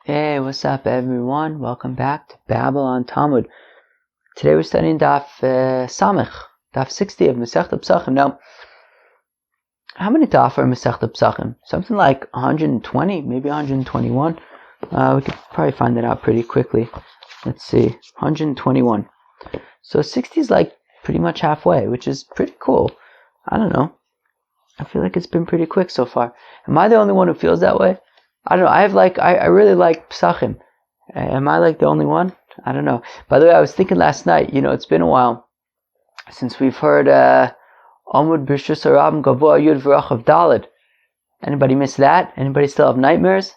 Hey, what's up everyone? Welcome back to Babylon Talmud. Today we're studying Daf Samech, Daf 60 of Masechta Pesachim. Now, how many Daf are Masechta Pesachim? Something like 120, maybe 121. We could probably find that out pretty quickly. Let's see, 121. So 60 is like pretty much halfway, which is pretty cool. I don't know. I feel like it's been pretty quick so far. Am I the only one who feels that way? I don't know. I really like Pesachim. Am I like the only one? I don't know. By the way, I was thinking last night, it's been a while since we've heard Amud B'Shus Harabim Gavoa Yud V'Rach of Daled. Anybody miss that? Anybody still have nightmares?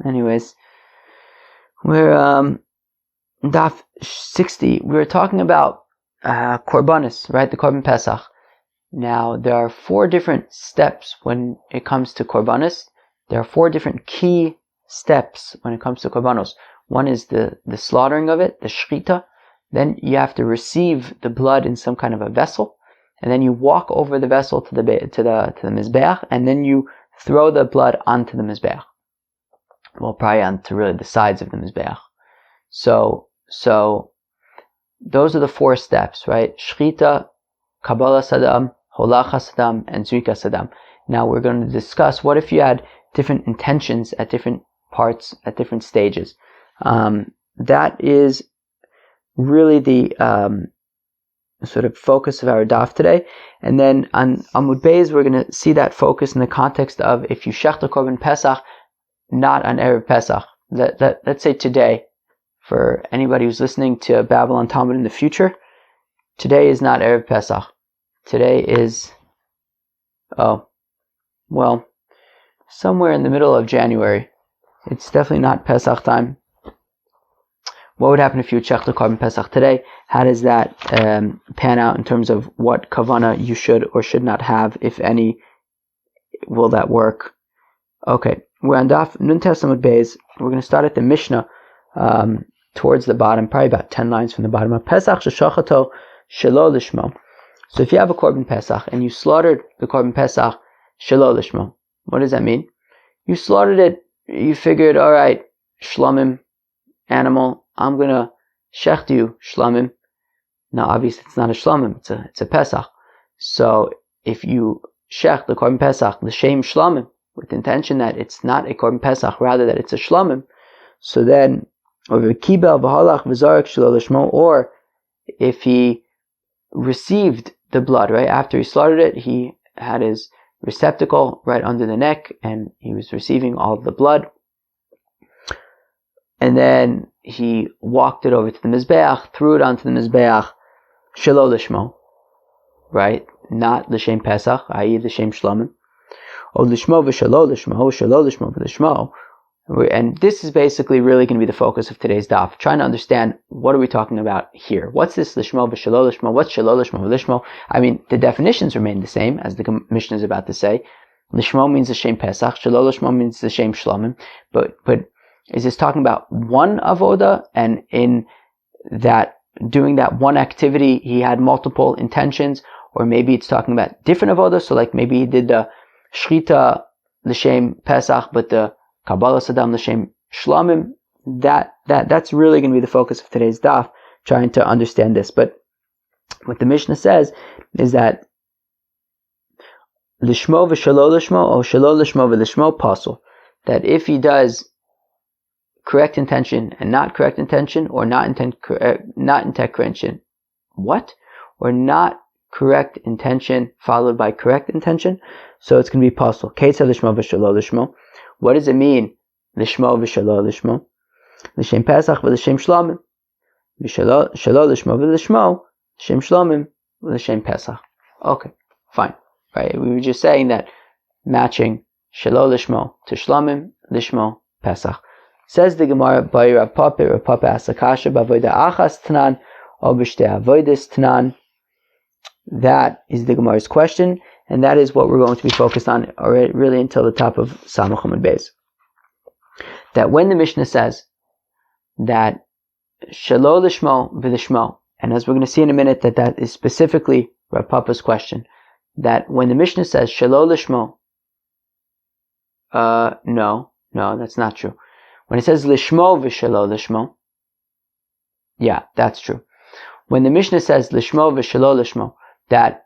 Anyways, we're Daf 60. We were talking about korbanis, right? The korban pesach. Now, there are 4 different steps when it comes to korbanis. There are 4 different key steps when it comes to korbanos. One is the slaughtering of it, the shechita. Then you have to receive the blood in some kind of a vessel, and then you walk over the vessel to the mizbeach, and then you throw the blood onto the mizbeach. Well, probably onto really the sides of the mizbeach. So those are the 4 steps, right? Shechita, kabbalah sadam, holacha sadam, and zrika sadam. Now we're going to discuss what if you had different intentions at different parts, at different stages. That is really the sort of focus of our daf today. And then on Amud Beis, we're going to see that focus in the context of if you shecht a korban pesach, not on Erev Pesach. Let's say today, for anybody who's listening to Babylon Talmud in the future, today is not Erev Pesach. Today is, somewhere in the middle of January. It's definitely not Pesach time. What would happen if you checked the korban Pesach today? How does that pan out in terms of what kavana you should or should not have, if any? Will that work? Okay, we're on Daf Nun Tes Amud Beis. We're going to start at the Mishnah towards the bottom, probably about 10 lines from the bottom of Pesach Sheshachato Shelo Lishmo. So if you have a korban Pesach and you slaughtered the korban Pesach Shelo Lishmo, what does that mean? You slaughtered it, you figured, alright, shlamim, animal, I'm gonna shecht you, shlamim. Now obviously it's not a shlamim, it's a pesach. So if you shecht the korban pesach, l'shem shlamim, with the intention that it's not a korban pesach, rather that it's a shlamim, so then, or kibel v'halach v'zarek shelo lishmo, or if he received the blood, right, after he slaughtered it, he had his receptacle right under the neck, and he was receiving all of the blood. And then he walked it over to the mizbeach, threw it onto the mizbeach, shelo lishmo, right? Not l'shem pesach, i.e. l'shem shlamim. Or lishmo v'shelo lishmo, shelo lishmo v'lishmo. And this is basically really going to be the focus of today's daf, trying to understand what are we talking about here. What's this lishmo v'shelo lishmo? What's shelo lishmo v'lishmo? I mean, the definitions remain the same, as the Mishnah is about to say. Lishmo means the shem pesach, shelo lishmo means the shem shlamim. But is this talking about one avoda, and in that, doing that one activity, he had multiple intentions? Or maybe it's talking about different avoda, so like maybe he did the shchita, the shem pesach, but the kabbalah sadam l'shem shlamim. That's really going to be the focus of today's daf, trying to understand this. But what the Mishnah says is that lishmo v'shelo lishmo, or shelo lishmo v'lishmo pasul, that if he does correct intention and not correct intention, or not intent correct intention, or not correct intention followed by correct intention, so it's going to be pasul. Ketzah lishmo v'shelo lishmo. What does it mean? Lishmo v'shelo lishmo. L'shem pesach v'l'shem shlamim. Shelo lishmo v'l'shmo. L'shem shlamim v'l'shem pesach. Okay, fine. Right, we were just saying that matching shelo lishmo to shlamim, lishmo, pesach. Says the Gemara, by Rav Papa asks a kasha b'avoda achas tanan, or b'shtei avodas tanan. That is the Gemara's question, and that is what we're going to be focused on really until the top of Samach Amud Beis. That when the Mishnah says that shelo lishmo v'lishmo, and as we're going to see in a minute that is specifically Rav Papa's question, that when the Mishnah says shelo lishmo, no, that's not true. When it says lishmo v'shelo lishmo, yeah, that's true. When the Mishnah says lishmo v'shelo lishmo, that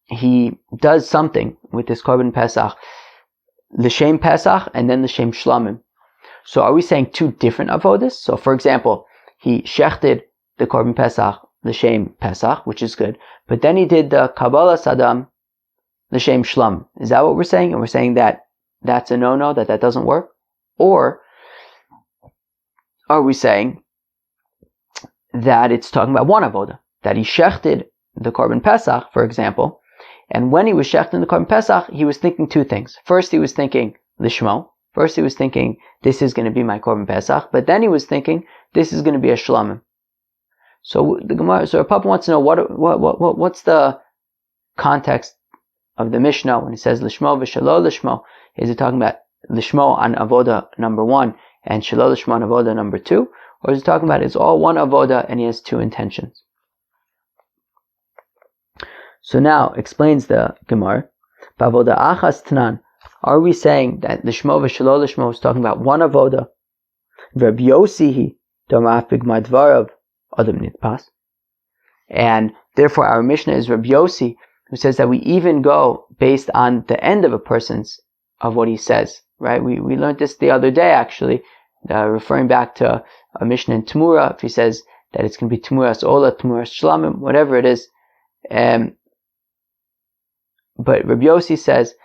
he does something with this korban pesach, l'shem pesach and then l'shem shlamim. So are we saying two different avodas? So for example, he shechted the korban pesach, l'shem pesach, which is good, but then he did the kabbalah sadam, l'shem shlam. Is that what we're saying? And we're saying that that's a no-no, that doesn't work? Or are we saying that it's talking about one avoda, that he shechted the korban pesach, for example, and when he was shechting the korban pesach, he was thinking two things. First, he was thinking lishmo. First, he was thinking this is going to be my korban pesach, but then he was thinking this is going to be a shlamim. So the Gemara, so Papa wants to know what's the context of the Mishnah when it says lishmo v'shelo lishmo. Is it talking about lishmo on avoda number 1 and shelo lishmo on avoda number 2? Or is it talking about it's all one avoda and he has two intentions? So now explains the Gemara, b'avoda achas tnan. Are we saying that lishmo v'shelo lishmo is talking about one avoda? Rabbi Yossi domaf b'gmar dvarav adam nitpas. And therefore our Mishnah is Rabbi Yossi, who says that we even go based on the end of a person's, of what he says, right? We learned this the other day actually, referring back to a Mishnah in Tamura, if he says that it's going to be Tamuras Ola, Tamuras Shlamim, whatever it is. But Rabbi Yossi says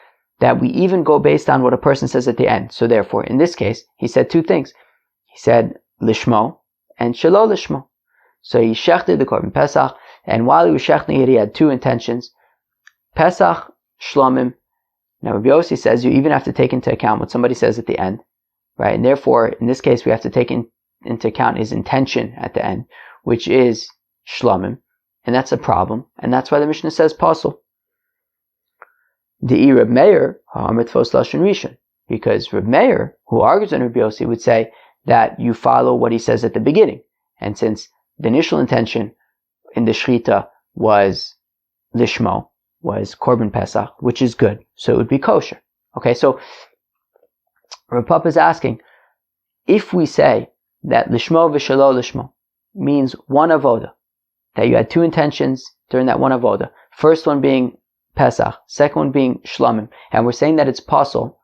that we even go based on what a person says at the end. So therefore, in this case, he said two things. He said lishmo and shelo lishmo. So he shechted the korban pesach, and while he was shechting it, he had two intentions: pesach, shlamim. Now Rabbi Yossi says you even have to take into account what somebody says at the end, right? And therefore, in this case, we have to take into account his intention at the end, which is shlamim, and that's a problem, and that's why the Mishnah says pasul. The Reb Meir ha'amitvos lashon rishon, because Reb Meir, who argues on Rabbi Yossi, would say that you follow what he says at the beginning, and since the initial intention in the Shrita was lishmo, was korban pesach, which is good, so it would be kosher. Okay, so Rav Papa is asking, if we say that lishmo v'shelo lishmo means one avoda, that you had two intentions during that one avoda, first one being pesach, second one being shlamim, and we're saying that it's pasul,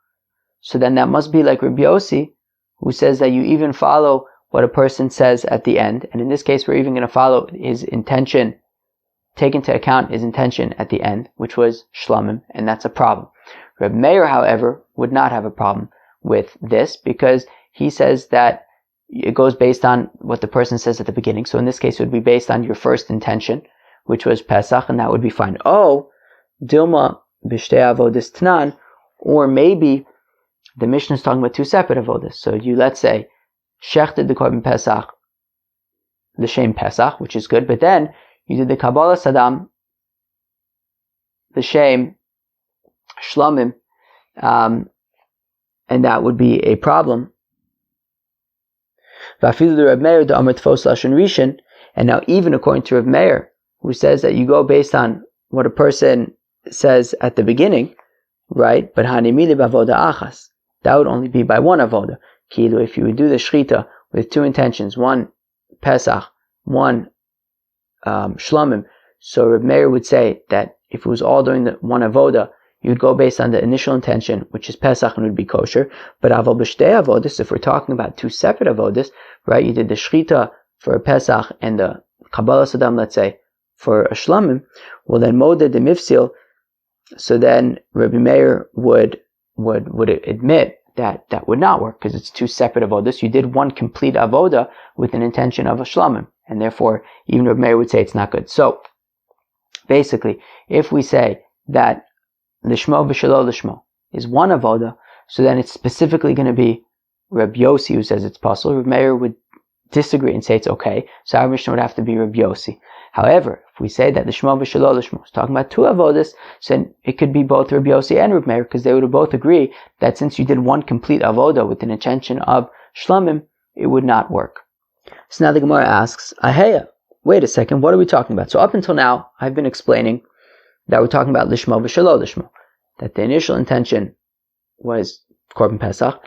so then that must be like Rabbi Yossi, who says that you even follow what a person says at the end, and in this case we're even going to follow his intention, take into account his intention at the end, which was shlamim, and that's a problem. Reb Meir, however, would not have a problem with this, because he says that it goes based on what the person says at the beginning. So in this case it would be based on your first intention, which was pesach, and that would be fine. Oh, Dilma b'shtei avodas tnan, or maybe the Mishnah is talking about two separate avodas. So you, let's say, shechted the korban pesach, the shem pesach, which is good, but then you did the kabbalah sadam, the shem shlamim, and that would be a problem. And now even according to Rav Meir, who says that you go based on what a person says at the beginning, right? But hanimili b'avoda achas, that would only be by one avoda. Kilu, if you would do the shchita with two intentions, one pesach, one shlamim, so Reb Meir would say that if it was all during the one avoda, you'd go based on the initial intention, which is pesach, and would be kosher. But aval b'shtei avodas, if we're talking about two separate avodas, right? You did the shchita for a pesach and the kabbalah sadam, let's say, for a shlamim. Well, then modeh de mifsil. So then Rabbi Meir would admit that would not work, because it's two separate avodas. You did one complete avoda with an intention of a shlamim, and therefore even Rabbi Meir would say it's not good. So basically, if we say that lishmo v'shelo lishmo is one avoda, so then it's specifically going to be Rabbi Yossi who says it's possible. Rabbi Meir would disagree and say it's okay, so our Mishnah would have to be Rabbi Yossi. However, if we say that lishmo v'shelo lishmo is talking about two avodas, so then it could be both Rabbi Yossi and Rabbi Meir, because they would both agree that since you did one complete avoda with an intention of shlamim, it would not work. So now the Gemara asks, Aheya, wait a second, what are we talking about? So up until now, I've been explaining that we're talking about lishmo v'shelo lishmo, that the initial intention was korban pesach,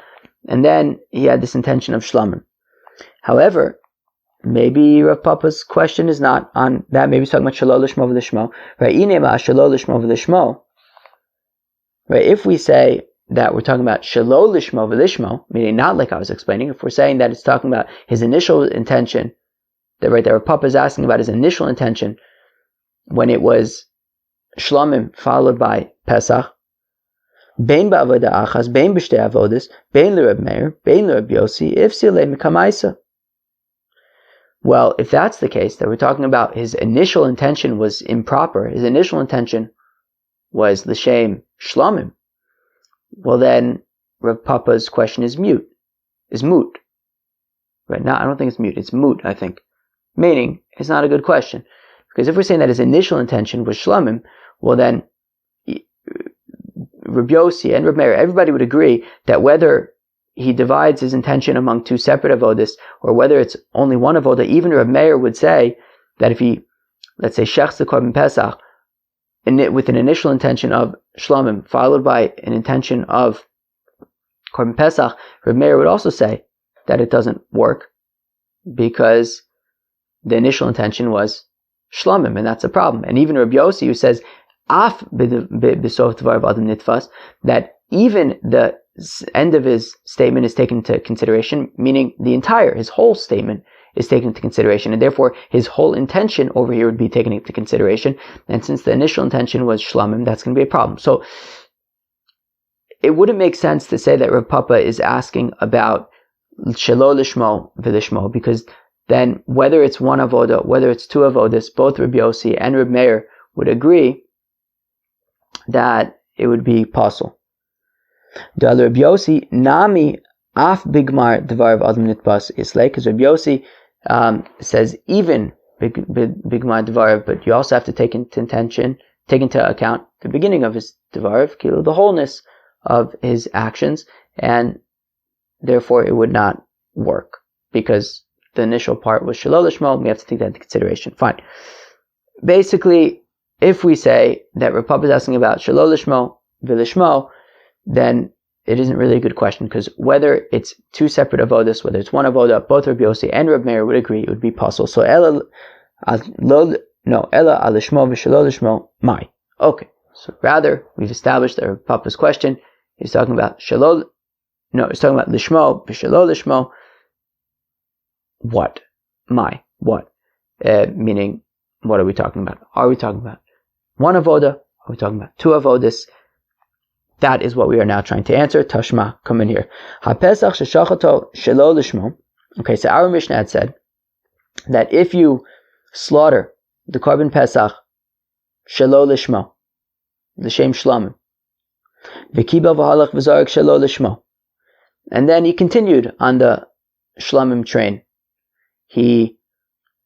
and then he had this intention of shlamim. However, maybe Rav Papa's question is not on that. Maybe he's talking about shalol lishmo v'lishmo. Right? Inema shalol lishmo v'lishmo. Right? If we say that we're talking about shalol lishmo v'lishmo, meaning not like I was explaining, if we're saying that it's talking about his initial intention, that Rav Papa is asking about his initial intention when it was shlamim followed by pesach, bein ba'avoda achas, bein b'shtei avodas, bein l'Reb Meir, bein l'Reb Yossi, ifsi le'mikamaisa. Well, if that's the case, that we're talking about his initial intention was improper, his initial intention was l'shem shlamim, well then Rav Papa's question is moot. Right? Now I don't think it's mute, it's moot, I think. Meaning, it's not a good question. Because if we're saying that his initial intention was shlamim, well then Rabbi Yossi and Rabbi Meir, everybody would agree that whether he divides his intention among two separate avodas, or whether it's only one avodah, even Rabbi Meir would say that if he, let's say, shechs the korban pesach, with an initial intention of shlamim, followed by an intention of korban pesach, Rabbi Meir would also say that it doesn't work, because the initial intention was shlamim, and that's a problem. And even Rabbi Yossi, who says, af b'sof tvar adam nitfas, that even the end of his statement is taken into consideration, meaning his whole statement is taken into consideration, and therefore his whole intention over here would be taken into consideration. And since the initial intention was shlamim, that's going to be a problem. So it wouldn't make sense to say that Rav Papa is asking about shalol lishmo v'lishmo, because then whether it's one avodah, whether it's two avodas, both Rabbi Yossi and Rabbi Meir would agree that it would be possible. The other Rabbi Yossi, nami af bigmar devar of adam nitbas islay, because Rabbi Yossi says even bigmar devar, but you also have to take into account the beginning of his devar, the wholeness of his actions, and therefore it would not work, because the initial part was shalol lishmo, we have to take that into consideration. Fine. Basically, if we say that Rav Papa is asking about shalol lishmo v'lishmo, then it isn't really a good question, because whether it's two separate avodas, whether it's one avodah, both Rabbi Yossi and Rabbi Meir would agree it would be possible. So ella alishmo v'shalol lishmo mai. Okay. So rather, we've established that Rav Papa's question is talking about he's talking about lishmo v'shalol lishmo. What? What? Meaning, what are we talking about? Are we talking about one avoda? Are we talking about two avodas? That is what we are now trying to answer. Tashma, come in here. Ha-pesach sheshachato shelo lishmo. Okay, so our Mishnah had said that if you slaughter the korban pesach shelo lishmo, l'shem shlamim, v'kibel v'halach v'zarek shelo lishmo, and then he continued on the shlamim train. He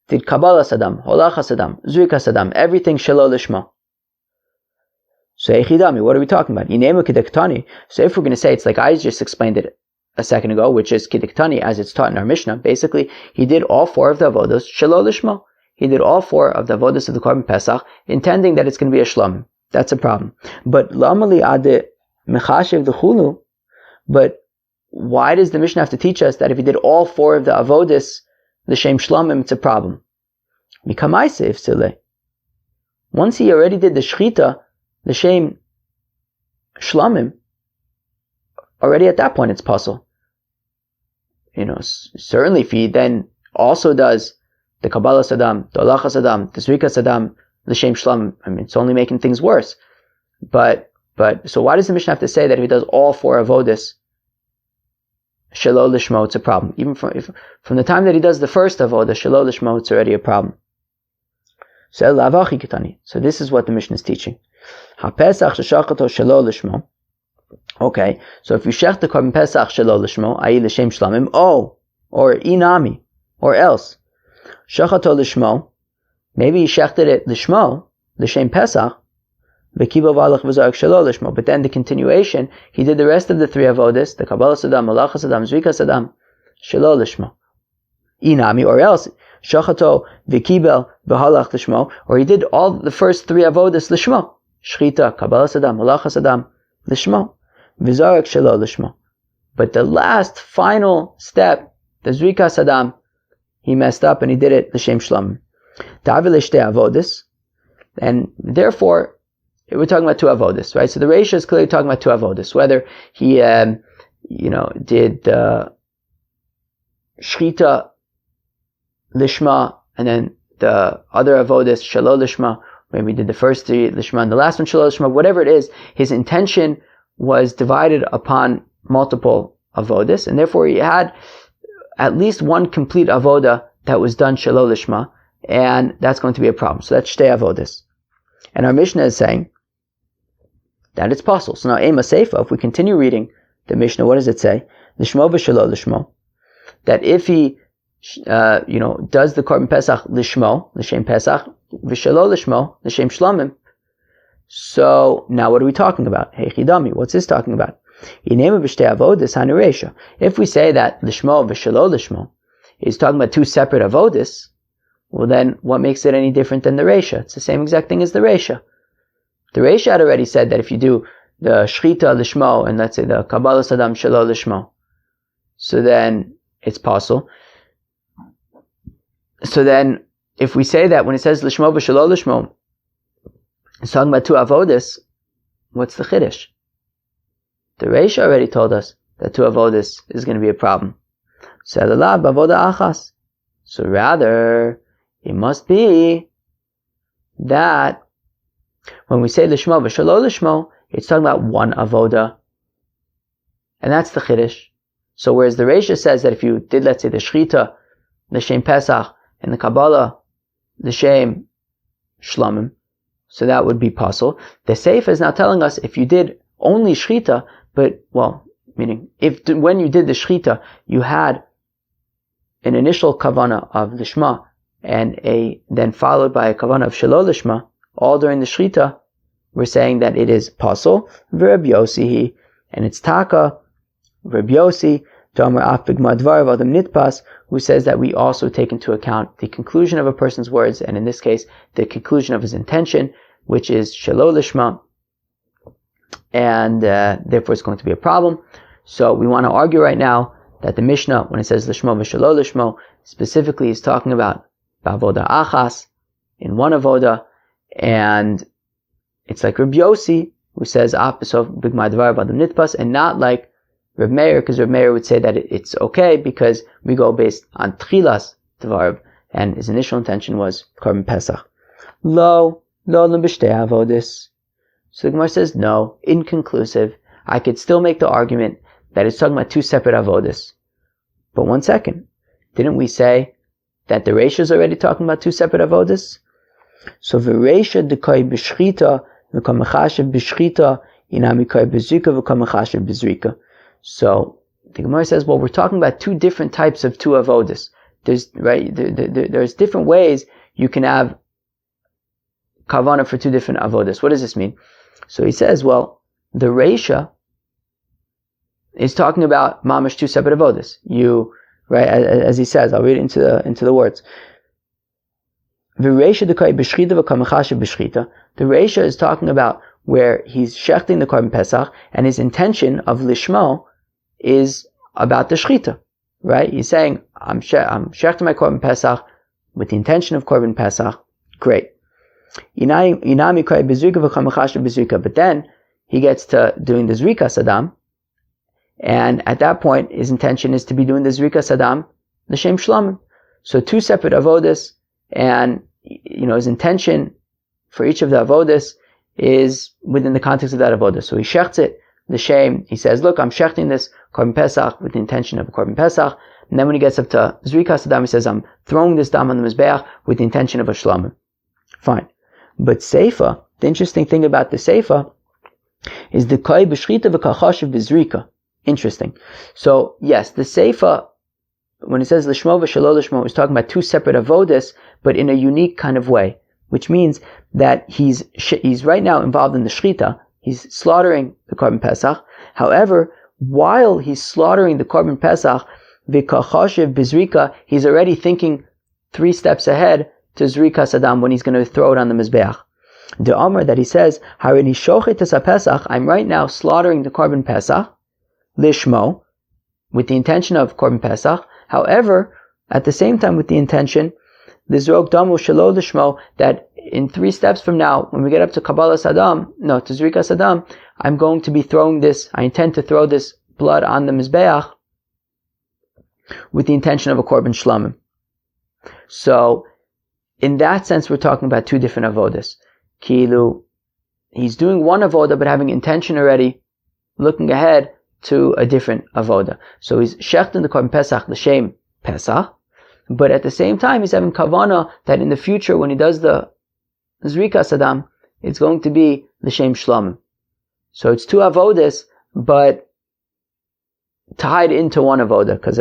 did Kabbalah Sadam, Holacha Sadam, Zurika Sadam, everything Shelo Lishma. So Echidami, what are we talking about? Yinemu Kidiktani. So if we're going to say it's like I just explained it a second ago, which is Kidiktani as it's taught in our Mishnah, basically he did all four of the avodas Shelo Lishma. He did all four of the avodas of the korban pesach, intending that it's going to be a shlamim. That's a problem. But Lamali Ade Mechashiv the Chulu. But why does the Mishnah have to teach us that if he did all four of the avodas the shem shlamim, it's a problem? Once he already did the shchita, the shem shlamim, already at that point it's puzzle. Certainly if he then also does the Kabbalah Sadam, the Holacha Sadam, the Zrika Sadam, the shem shlamim, it's only making things worse. But so why does the Mishnah have to say that if he does all four avodas Shelo Lishmo, it's a problem? Even from the time that he does the first avodah, Shelo Lishmo, it's already a problem. So this is what the Mishnah is teaching. Ha-pesach sheshachato Shelo Lishmo. Okay, so if you shech the korban pesach Shelo Lishmo, i.e. l'shem shlamim, or inami, or else shachato lishmo, maybe he shechted it lishmo, l'shem pesach, but then the continuation, he did the rest of the three avodas, the Kabbalah Sadam, Holacha Sadam, Zrika Sadam, Shelo Lishmo. Inami, or else, Shachato, V'kibel, V'halach Lishmo, or he did all the first three avodas Lishmo. Shchita, Kabbalah Sadam, Holacha Sadam, Lishmo. V'zarek Shelo Lishmo. But the last final step, the Zrikas Adam, he messed up and he did it l'shem shlamim. And therefore, we're talking about two avodas, right? So the Reisha is clearly talking about two avodas. Whether he, did the shchita lishma, and then the other avodas shelo lishma, maybe he did the first three lishma and the last one shelo lishma, whatever it is, his intention was divided upon multiple avodas, and therefore he had at least one complete avoda that was done shelo lishma, and that's going to be a problem. So that's shtei avodas. And our Mishnah is saying that it's possible. So now, Ema Seifa, if we continue reading the Mishnah, what does it say? Lishmo v'shelo lishmo. That if he, does the korban pesach lishmo, l'shem pesach, v'shelo lishmo, l'shem shlamim. So now, what are we talking about? Hey chidami, what's this talking about? Inema b'shtei avodas haneresha. If we say that lishmo v'shelo lishmo is talking about two separate avodas, well then, what makes it any different than the Reisha? It's the same exact thing as the Reisha. The Reisha had already said that if you do the Shchita Lishmo, and let's say the Kabbalah Sadam Shelo Lishmo, so then it's possible. So then, if we say that when it says Lishmo v'Shelo Lishmo, it's talking about two avodas, what's the Chiddush? The Reisha already told us that two avodas is going to be a problem. So rather, it must be that when we say Lishmo v'Shelo Lishmo, it's talking about one avoda. And that's the Chiddush. So whereas the Reisha says that if you did, let's say, the Shchita, l'shem Pesach, and the Kabbalah, l'shem Shlamim, so that would be possible. The Seif is now telling us if you did only Shchita, meaning when you did the Shchita, you had an initial kavana of lishma and then followed by a kavana of shelo lishma, all during the shchita, we're saying that it is pasul v'Reb Yossi, and it's taka Reb Yossi Tomer af b'gmar dvarav adam nitpas, who says that we also take into account the conclusion of a person's words, and in this case the conclusion of his intention, which is shelo lishma, and therefore it's going to be a problem. So we want to argue right now that the Mishnah, when it says Lishmo v'Shelo Lishmo, specifically is talking about Bavoda Achas, in one avoda, and it's like Reb Yossi, who says Apesov B'gmar Dvar B'adam Nitpas, and not like Reb Meir, because Reb Meir would say that it's okay because we go based on Tchilas Dvar, and his initial intention was korban pesach. Lo b'shtei avodis. So the Gemara says no, inconclusive. I could still make the argument that it's talking about two separate avodas. But one second, didn't we say that the Reisha is already talking about two separate avodas? So the Reisha dekai b'shchita v'kam mechashev b'shchita inami kai b'zrika v'kam mechashev b'zrika. So the Gemara says, well, we're talking about two different types of two avodas. There's different ways you can have kavana for two different avodas. What does this mean? So he says, well, the Reisha is talking about mamash two separate avodas. As he says, I'll read it into the words. The Reisha is talking about where he's shechting the korban pesach, and his intention of lishmo is about the shchita, right? He's saying, I'm shechting my korban pesach with the intention of korban pesach. Great. But then he gets to doing the zrikas adam, and at that point his intention is to be doing the zrikas adam l'shem shlamim. So two separate avodas, and his intention for each of the avodas is within the context of that avodah. So he shechts it l'shem. He says, look, I'm shechting this korban pesach with the intention of a korban pesach. And then when he gets up to zrikas adam, he says, I'm throwing this dam on the mizbeach with the intention of a shlamim. Fine. But seifa, the interesting thing about the seifa is the kai b'shchita v'kachashiv b'zrika. Interesting. So yes, the seifa, when it says lishmo v'shelo lishmo, is talking about two separate avodas, but in a unique kind of way, which means that he's right now involved in the shchita. He's slaughtering the korban pesach. However, while he's slaughtering the korban pesach, v'kachashiv b'zrika, he's already thinking 3 steps ahead to zrika sadam, when he's going to throw it on the mizbeach. The Amr that he says, Harini shochet es pesach, I'm right now slaughtering the korban pesach, lishmo, with the intention of korban pesach. However, at the same time with the intention, l'zrok damu shelo lishmo, that in 3 steps from now, when we get up to to zrikas adam, I'm going to be throwing this, I intend to throw this blood on the mizbeach with the intention of a korban shlamim. So, in that sense, we're talking about 2 different avodas. Kilu, he's doing one avoda, but having intention already, looking ahead to a different avoda. So he's shechting the korban pesach l'shem pesach, but at the same time, he's having kavana that in the future, when he does the zrikas adam, it's going to be l'shem shlamim. So it's 2 avodas, but tied into one avoda, because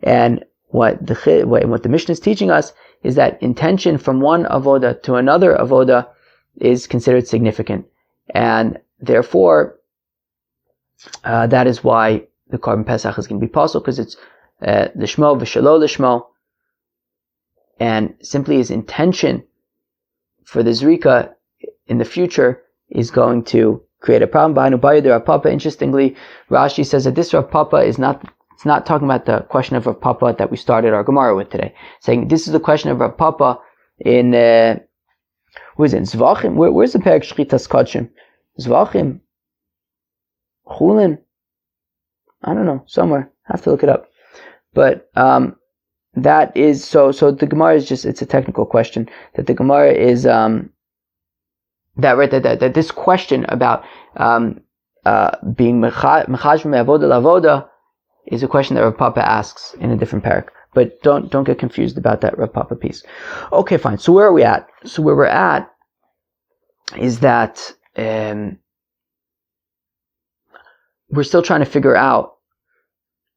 and what the Mishnah is teaching us is that intention from one avoda to another avoda is considered significant, and therefore that is why the korban pesach is going to be possible, because it's lishmo v'shelo lishmo, and simply his intention for the zrika in the future is going to create a problem. Rav Papa, interestingly, Rashi says that this Rav Papa is not talking about the question of Rav Papa that we started our Gemara with today. Saying this is the question of Rav Papa in who is it? Zvachim. Where's the perek Shchitas Kodshim? Zvachim, Chulin. I don't know, somewhere. I have to look it up. But that is so the Gemara is just, it's a technical question, that the Gemara is that this question about being mechaj me'avoda lavoda is a question that Rav Papa asks in a different parak. But don't get confused about that Rav Papa piece. Okay, fine. So where are we at? So where we're at is that we're still trying to figure out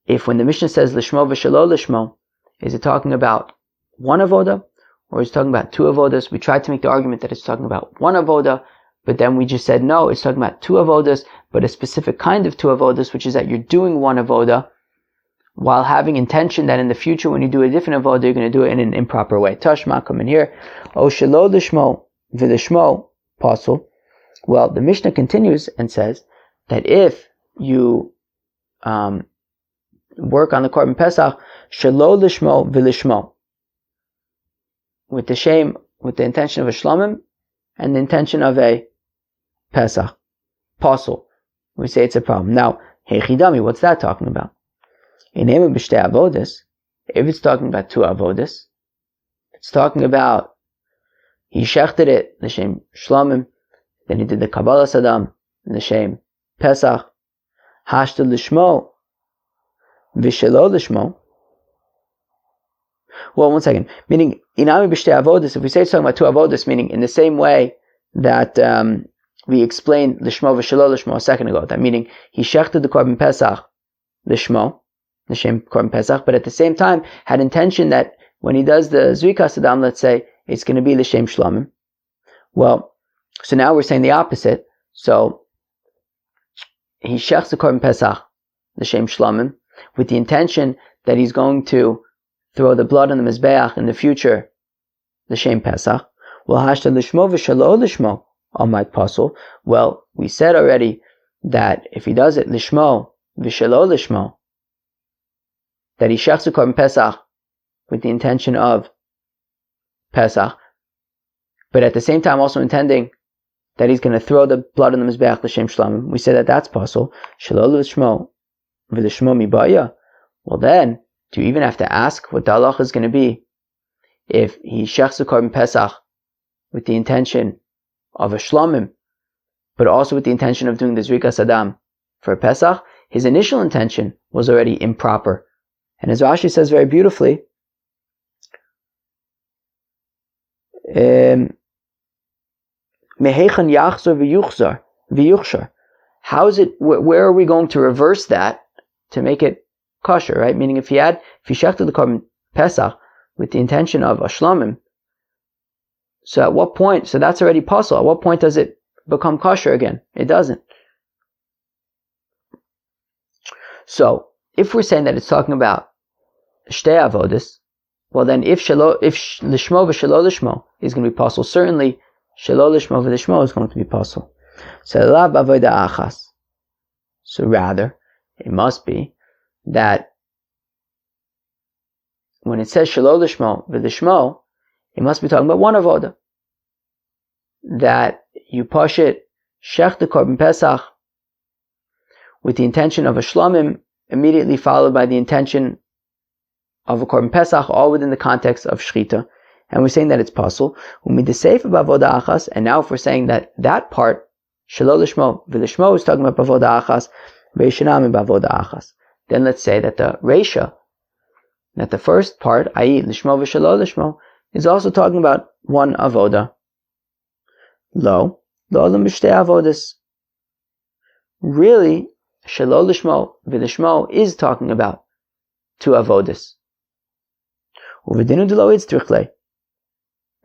if when the Mishnah says lishmo v'shelo lishmo, is it talking about one avoda, or is it talking about 2 avodas? We tried to make the argument that it's talking about one avoda, but then we just said no, it's talking about 2 avodas, but a specific kind of 2 avodas, which is that you're doing one avoda while having intention that in the future when you do a different avoda, you're going to do it in an improper way. Tashma, come in here. O shelo lishmo v'lishmo pasul. Well, the Mishnah continues and says that if you work on the korban pesach, shelo lishmo v'lishmo, with the intention of a shlamim and the intention of a pesach, pasul, we say it's a problem. Now, hechidami, what's that talking about? In ema b'shtei avodas, if it's talking about 2 avodas, it's talking about he shechted it l'shem shlamim, then he did the kabbalah sadam l'shem pesach, hashta lishmo v'shelo lishmo. Well, one second. Meaning, inami b'shtei avodas, if we say it's talking about 2 avodas, meaning in the same way that we explained lishmo v'shelo lishmo a second ago, that meaning he shechted the korban pesach lishmo, l'shem korban pesach, but at the same time had intention that when he does the zrikas adam, let's say, it's going to be l'shem shlamim. Well, so now we're saying the opposite. So he shechts the korban pesach l'shem shlamim with the intention that he's going to throw the blood on the mizbeach in the future, l'shem pesach. Well, hashta lishmo v'shelo lishmo almight pasul. Well, we said already that if he does it lishmo v'shelo lishmo, that he shechts the korban pesach with the intention of pesach, but at the same time also intending that he's going to throw the blood on the mizbeach l'shem shlamim. We said that that's pasul. Shelo lishmo v'lishmo mibaya. Well, then, do you even have to ask what the halacha is going to be if he shechts the korban pesach with the intention of a shlamim, but also with the intention of doing the zrikas adam for a pesach? His initial intention was already improper. And as Rashi says very beautifully, mehechan yachzor v'yuchzar. How is it? Where are we going to reverse that to make it kosher? Right? Meaning, if he shechted the korban pesach with the intention of a shlamim, so at what point? So that's already possible. At what point does it become kosher again? It doesn't. So if we're saying that it's talking about shtei avodas, well then if lishmo v'shelo lishmo is going to be possible, certainly shelo lishmo v'lishmo is going to be possible. So lav avoda achas. So rather, it must be that when it says Shelo Lishmo v'Lishmo, it must be talking about one avoda. That you push it, shech the korban pesach, with the intention of a shlomim, immediately followed by the intention of a korban pesach, all within the context of shchita. And we're saying that it's possible. And now if we're saying that that part, Shelo Lishmo v'Lishmo, is talking about bavoda achas, ve'ishinam bavoda achas. Then let's say that the reisha, that the first part, i.e. Lishmo v'Shelo Lishmo, is also talking about one avoda. Lo l'mishtei avodas. Really, Shelo Lishmo v'Lishmo is talking about two avodas. Uvedinu d'lo itztrich.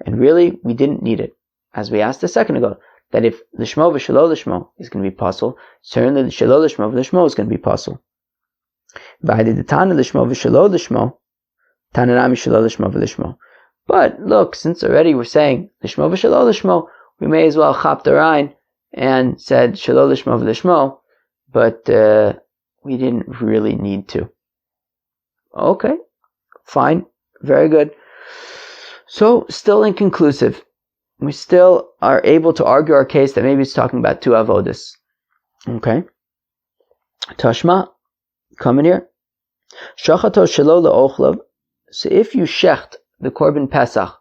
And really, we didn't need it. As we asked a second ago, that if Lishmo v'Shelo Lishmo is going to be possible, certainly Shelo Lishmo v'Lishmo is going to be possible. V'hadi d'tana Lishmo v'Shelo Lishmo, tananami Shelo Lishmo v'Lishmo. But look, since already we're saying Lishmo v'Shelo Lishmo, we may as well chap the Rein and said Shelo Lishmo v'Lishmo, but we didn't really need to. Okay, fine, very good. So, still inconclusive. We still are able to argue our case that maybe it's talking about two avodas. Okay. Tashma, come in here. Shachato shelo la'ochlav. So if you shecht the korban pesach,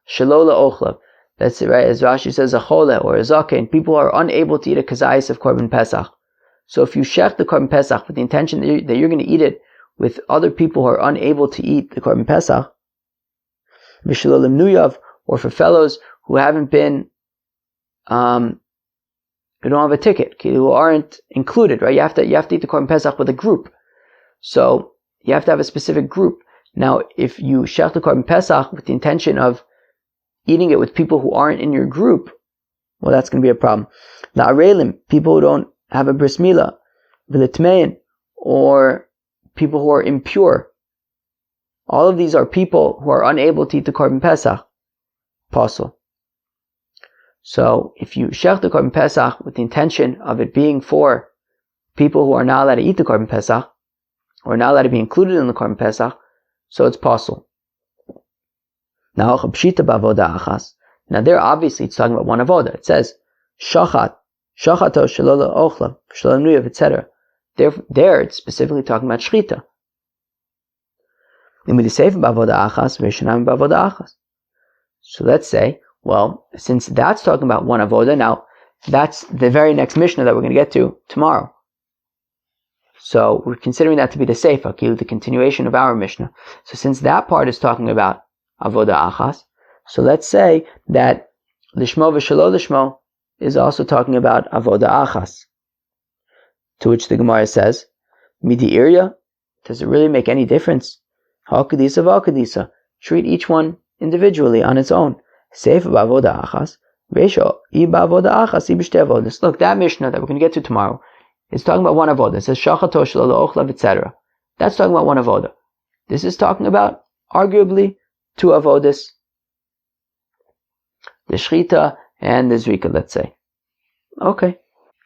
shelo la'ochlav, that's it, right? As Rashi says, a chole or a zaken, people are unable to eat a kazayis of korban pesach. So if you shecht the korban pesach with the intention that you're going to eat it with other people who are unable to eat the korban pesach, v'shelo limnuyav, or for fellows who haven't been, who don't have a ticket, who aren't included, right? You have to eat the korban pesach with a group. So you have to have a specific group. Now, if you shech the korban pesach with the intention of eating it with people who aren't in your group, well, that's going to be a problem. La'arelim, people who don't have a bris milah, v'litmein, or people who are impure. All of these are people who are unable to eat the korban pesach. Possible. So, if you shech the korban pesach with the intention of it being for people who are not allowed to eat the korban pesach, or not allowed to be included in the korban pesach, so it's possible. Now, there obviously it's talking about one avoda. It says, shachato shelo la'ochlav, shelo nuyav, etc. There it's specifically talking about shchita. So let's say, well, since that's talking about one avoda, now that's the very next Mishnah that we're going to get to tomorrow. So we're considering that to be the Seifa, the continuation of our Mishnah. So since that part is talking about avoda achas, so let's say that Lishmo v'Shelo Lishmo is also talking about avoda achas. To which the Gemara says, Midi irya, does it really make any difference? Ha'akadisa v'akadisa, treat each one individually on its own. Seifa b'avoda achas, Reisha I b'avoda achas I b'shtei avodas. Look, that Mishnah that we're going to get to tomorrow is talking about one avoda. It says shachato shelo la'ochlav, etc. That's talking about one avoda. This is talking about, arguably, two avodas. The shchita and the zrika, let's say. Okay.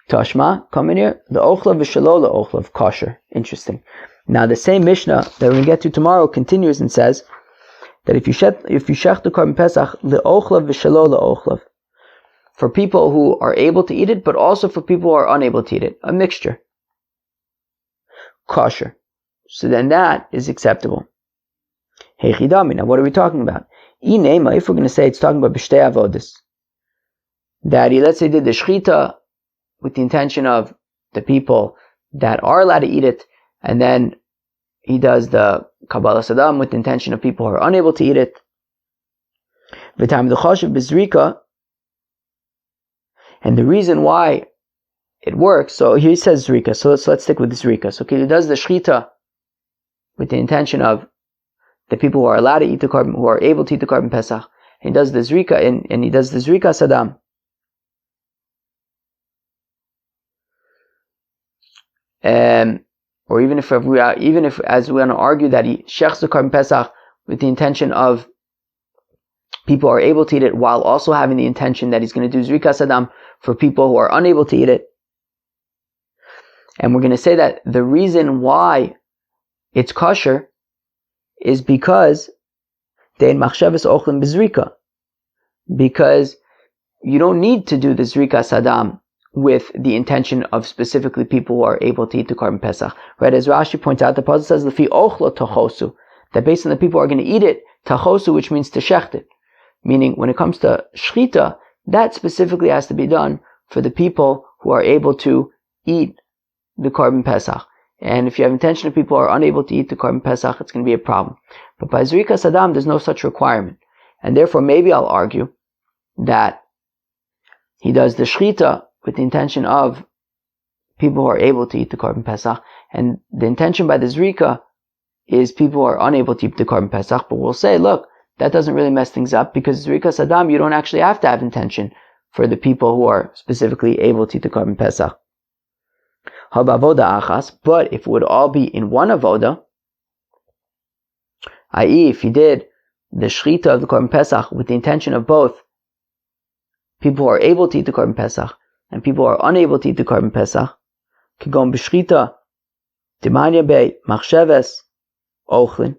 Tashma, come in here. The ochlav v'shelo la'ochlav, kosher. Interesting. Now the same Mishnah that we're going to get to tomorrow continues and says that if you shech the korban pesach, le'ochlav v'shelo la'ochlav, for people who are able to eat it, but also for people who are unable to eat it, a mixture. Kosher. So then that is acceptable. Heichidami. Now what are we talking about? Inema, if we're going to say it's talking about b'shtei avodas, that he, let's say, did the shchita with the intention of the people that are allowed to eat it, and then he does the Kabbalah Sadam with the intention of people who are unable to eat it. V'tam d'choshev b'zrika, and the reason why it works, so here he says zrika, so let's stick with zrika. So he does the shchita with the intention of the people who are allowed to eat the korban, who are able to eat the korban pesach. He does the zrika, and he does the zrika sadam. Or even if as we want to argue that he shechs the korban pesach with the intention of people who are able to eat it, while also having the intention that he's going to do zrika sadam for people who are unable to eat it. And we're going to say that the reason why it's kosher is because dein machshavas ochlin bezrika, because you don't need to do the zrika sadam with the intention of specifically people who are able to eat the korban pesach. Right, as Rashi points out, the pasuk says lefi ochlo tachosu, that based on the people who are going to eat it, tachosu, which means to shecht it. Meaning, when it comes to shchita, that specifically has to be done for the people who are able to eat the korban pesach. And if you have intention of people who are unable to eat the korban pesach, it's going to be a problem. But by zrika sadam, there's no such requirement. And therefore, maybe I'll argue that he does the shchita with the intention of people who are able to eat the korban pesach, and the intention by the zrika is people who are unable to eat the korban pesach. But we'll say, look, that doesn't really mess things up, because zrika sadam, you don't actually have to have intention for the people who are specifically able to eat the korban pesach. Habavoda achas, but if it would all be in one avoda, i.e., if you did the shchita of the korban pesach with the intention of both people who are able to eat the korban pesach and people who are unable to eat the korban pesach, kigon b'shchita dimanya be machsheves ochlin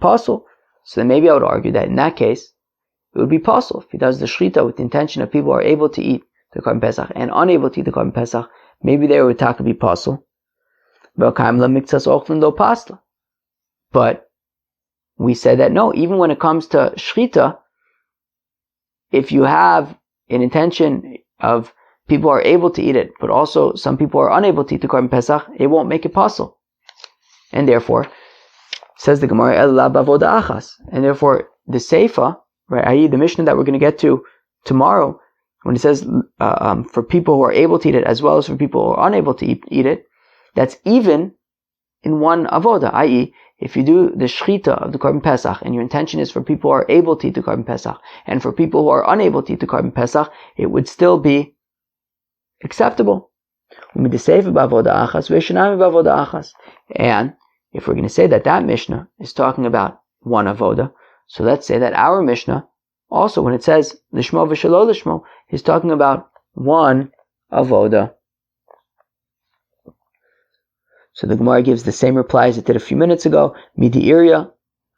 pasul. So then maybe I would argue that in that case it would be pasul if he does the shchita with the intention of people who are able to eat the korban pesach and unable to eat the korban pesach. Maybe there would talk to be pasul. But we said that no, even when it comes to shchita, if you have an intention of people who are able to eat it, but also some people are unable to eat the korban pesach, it won't make it pasul. And therefore, says the Gemara, ela bavoda achas. And therefore, the seifa, right, i.e. the Mishnah that we're going to get to tomorrow, when it says for people who are able to eat it as well as for people who are unable to eat it, that's even in one avoda, i.e. if you do the shchita of the korban pesach and your intention is for people who are able to eat the korban pesach and for people who are unable to eat the korban pesach, it would still be acceptable. And if we're going to say that that Mishnah is talking about one avoda, so let's say that our Mishnah also, when it says lishmo v'shelo lishmo, is talking about one avoda. So the Gemara gives the same reply as it did a few minutes ago. Midi iria,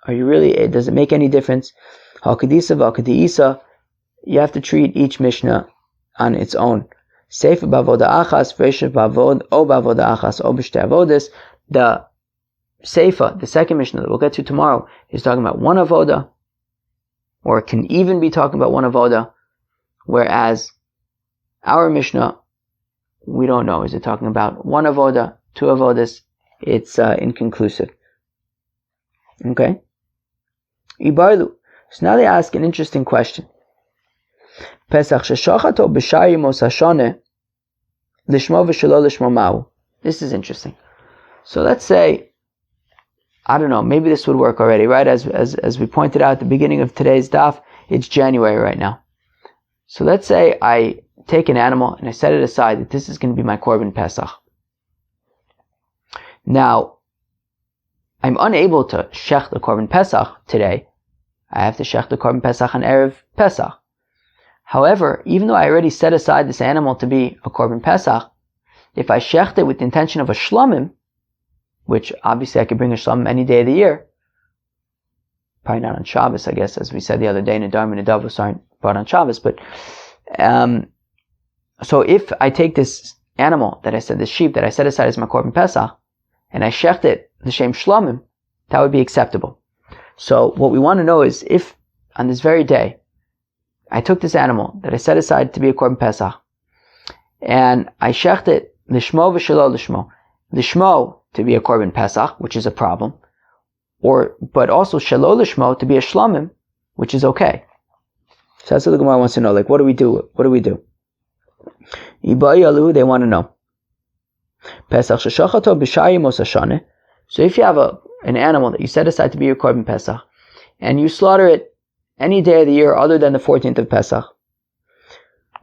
are you really? Does it make any difference? Hakadisa v'hakadisa, you have to treat each Mishnah on its own. Seifa bavoda achas, v'eshev bavod o bavoda achas o b'shtei avodas. The Seifa, the second Mishnah that we'll get to tomorrow, is talking about one avoda, or it can even be talking about one avoda, whereas our Mishnah, we don't know. Is it talking about one avoda, two avodas? It's inconclusive. Okay? Ibarlu. So now they ask an interesting question. Pesach sheshachato b'shari mosashone lishmo v'shelo lishmo ma'u. This is interesting. So let's say, I don't know, maybe this would work already, right? As we pointed out at the beginning of today's daf, it's January right now. So let's say I take an animal and I set it aside that this is going to be my korban pesach. Now, I'm unable to shech the korban pesach today. I have to shech the korban pesach on Erev Pesach. However, even though I already set aside this animal to be a korban pesach, if I shecht it with the intention of a shlomim, which obviously I could bring a shlomim any day of the year, probably not on Shabbos, I guess, as we said the other day, Nadar and Nadavos aren't brought on Shabbos, but so if I take this animal that I said, this sheep that I set aside as my korban pesach, and I shecht it l'shem shlomim, that would be acceptable. So what we want to know is if on this very day I took this animal that I set aside to be a korban pesach, and I shecht it lishmo v'shelo lishmo, lishmo to be a korban pesach, which is a problem, but also shelo lishmo to be a shlomim, which is okay. So that's what the Gemara wants to know. Like, what do we do? What do we do? Ibai alu, they want to know. Pesach sheshachato b'shari mosashane. So if you have an animal that you set aside to be your korban pesach, and you slaughter it any day of the year other than the 14th of Pesach,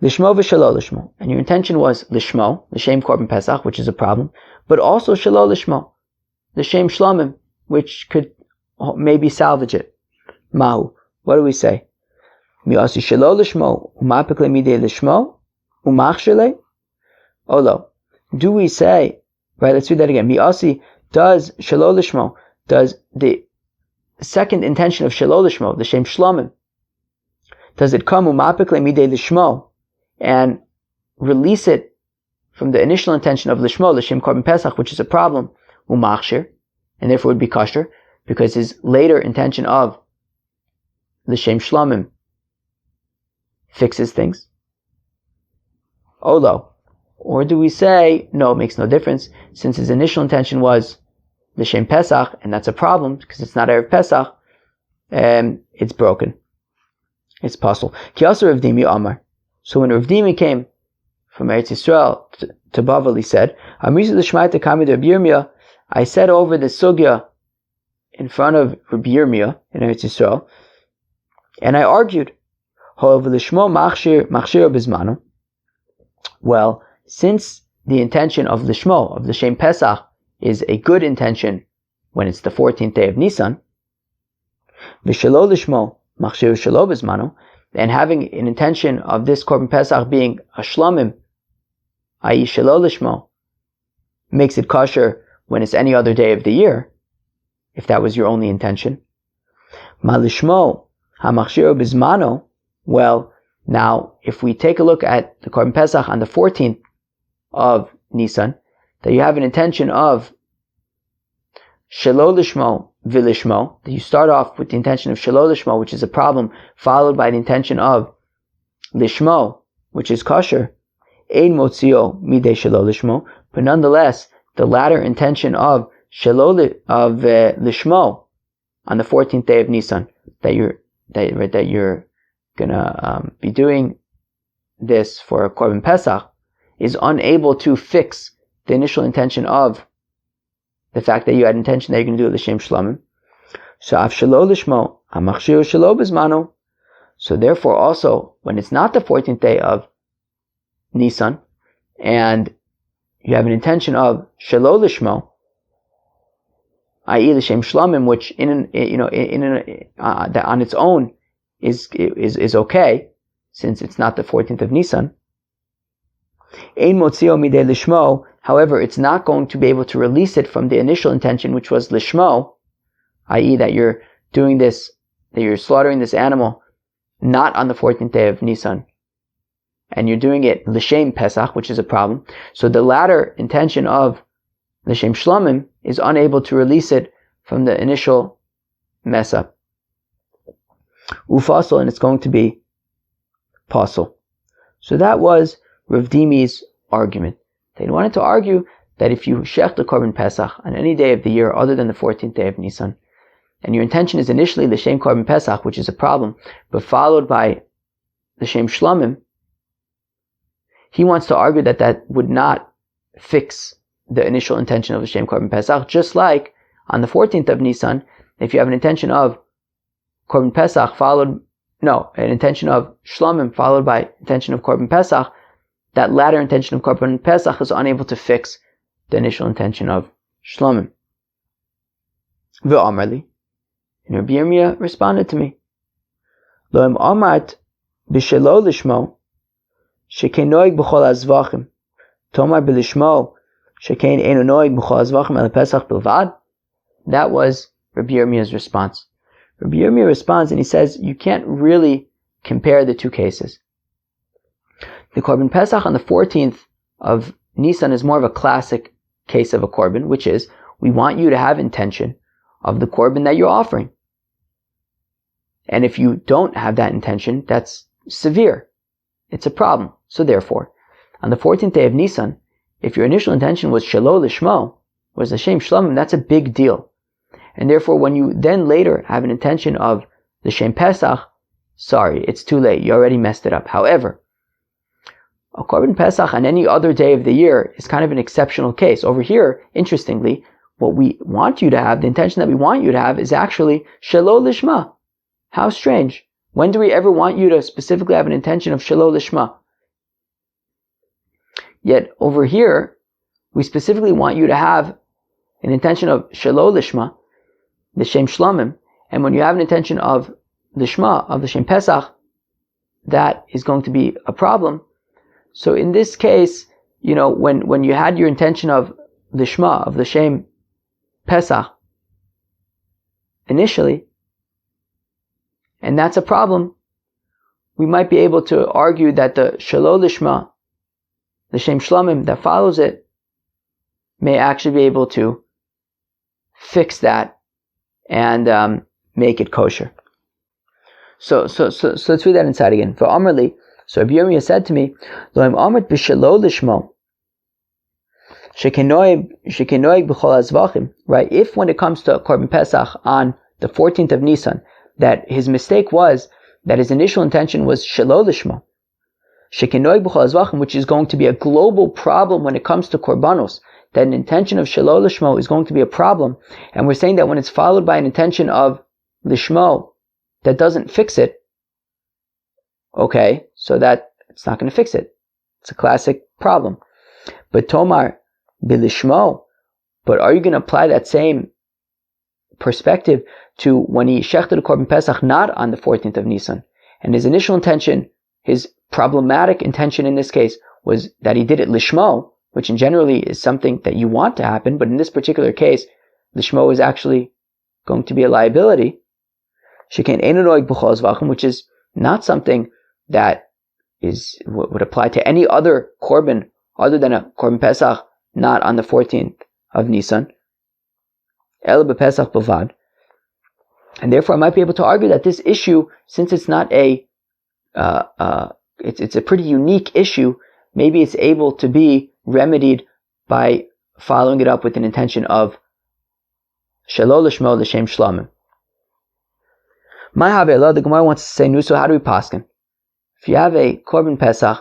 lishmo v'shelo lishmo, and your intention was lishmo, l'shem korban pesach, which is a problem, but also shelo lishmo, l'shem shlomim, which could maybe salvage it. Mahu, what do we say? Mi'asi shelo lishmo, umapikle midei lishmo, umachshele, olo. do we say, right, let's read that again. Mi'asi, does Shelo Lishmo, does the second intention of Shelo Lishmo, the Shem Shlomim, does it come umapik midei Lishmo and release it from the initial intention of Lishmo, the Shem korban pesach, which is a problem, umachshir, and therefore would be kosher, because his later intention of the Shem Shlomim fixes things? Olo. Or do we say, no, it makes no difference, since his initial intention was the Shem Pesach, and that's a problem, because it's not Erev Pesach, it's broken. It's possible. Ki also Rav Dimi Amar. So when Rav Dimi came from Eretz Yisrael to Bavel, he said, I said over the sugya in front of Rabbi Yirmiyah in Eretz Yisrael, and I argued, well, since the intention of Lishmo, of the Shem Pesach, is a good intention when it's the 14th day of Nisan, V'shelo Lishmo machshir shelo b'zmano, and having an intention of this korban Pesach being a shlomim, i.e. shelo Lishmo, makes it kosher when it's any other day of the year, if that was your only intention. Ma Lishmo hamachshir b'zmano, well, now, if we take a look at the korban Pesach on the 14th of Nisan, that you have an intention of Shelo Lishmo Vilishmo, that you start off with the intention of Shelo Lishmo, which is a problem, followed by the intention of Lishmo, which is kosher, Ein Motzio Midei Shelo Lishmo, but nonetheless, the latter intention of Lishmo on the 14th day of Nisan, that you're gonna be doing this for a korban Pesach, is unable to fix the initial intention of the fact that you had intention that you're going to do it l'shem shlomim. So af shelo lishmo hamachshir shelo b'zmano. So therefore, also when it's not the 14th day of Nisan, and you have an intention of shelo lishmo, i.e. l'shem shlomim, which that on its own is okay, since it's not the 14th of Nisan. Ein motzio midei lishmo. However, it's not going to be able to release it from the initial intention, which was lishmo, i.e. that you're doing this, that you're slaughtering this animal not on the 14th day of Nisan, and you're doing it l'shem pesach, which is a problem. So the latter intention of l'shem shlomim is unable to release it from the initial mess up. Ufasel, and it's going to be pasul. So that was Rav Dimi's argument. They wanted to argue that if you shech the korban Pesach on any day of the year other than the 14th day of Nisan, and your intention is initially the Shem korban Pesach, which is a problem, but followed by the Shem Shlomim, he wants to argue that that would not fix the initial intention of the Shem korban Pesach, just like on the 14th of Nisan, if you have an intention of korban Pesach an intention of Shlomim followed by intention of korban Pesach, that latter intention of korban Pesach is unable to fix the initial intention of Shlomim. V'amarli, and Rabbi Yirmiyah responded to me, Lo im amart b'shelo lishmo shekein noig b'chol azvachim tomar b'lishmo shekein eino noig b'chol azvachim el Pesach bilvad. That was Rabbi Yirmiyah's response. Rabbi Yirmiyah responds and he says you can't really compare the two cases. The korban Pesach on the 14th of Nisan is more of a classic case of a korban, which is we want you to have intention of the korban that you're offering. And if you don't have that intention, that's severe. It's a problem. So therefore, on the 14th day of Nisan, if your initial intention was shelo lishmo, was l'shem shlomim, that's a big deal. And therefore, when you then later have an intention of the Shem Pesach, sorry, it's too late. You already messed it up. However, a korban Pesach on any other day of the year is kind of an exceptional case. Over here, interestingly, what we want you to have, the intention that we want you to have, is actually shelo lishma. How strange. When do we ever want you to specifically have an intention of shelo lishma? Yet over here, we specifically want you to have an intention of shelo lishma, the Shem Shlomim, and when you have an intention of lishma, of the Shem Pesach, that is going to be a problem. So in this case, when you had your intention of the Shema, of the Shem Pesach initially, and that's a problem, we might be able to argue that the Shelo Lishma, the Shem Shlomim that follows it, may actually be able to fix that and make it kosher. So let's read that inside again. For Amrli, so Rabbi Yirmiyah said to me, Lo im amrit b'shelo lishmo, shekenoig b'chol hazvachim. Right? If when it comes to korban pesach on the 14th of Nisan, that his mistake was that his initial intention was shelo lishmo, shekenoig b'chol hazvachim, which is going to be a global problem when it comes to korbanos. That an intention of shelo lishmo is going to be a problem, and we're saying that when it's followed by an intention of lishmo, that doesn't fix it. Okay, so that it's not going to fix it. It's a classic problem. But Tomar bilishmo, but are you going to apply that same perspective to when he shechted the korban pesach not on the 14th of Nisan, and his initial intention, his problematic intention in this case, was that he did it lishmo, which in generally is something that you want to happen, but in this particular case, lishmo is actually going to be a liability. Which is not something that would apply to any other korban other than a korban pesach not on the 14th of Nisan. El b'pesach b'vad. And therefore I might be able to argue that this issue, since it's not it's a pretty unique issue, maybe it's able to be remedied by following it up with an intention of shelo lishmo l'shem shlomim. The Gemara wants to say, so how do we paskin? If you have a korban pesach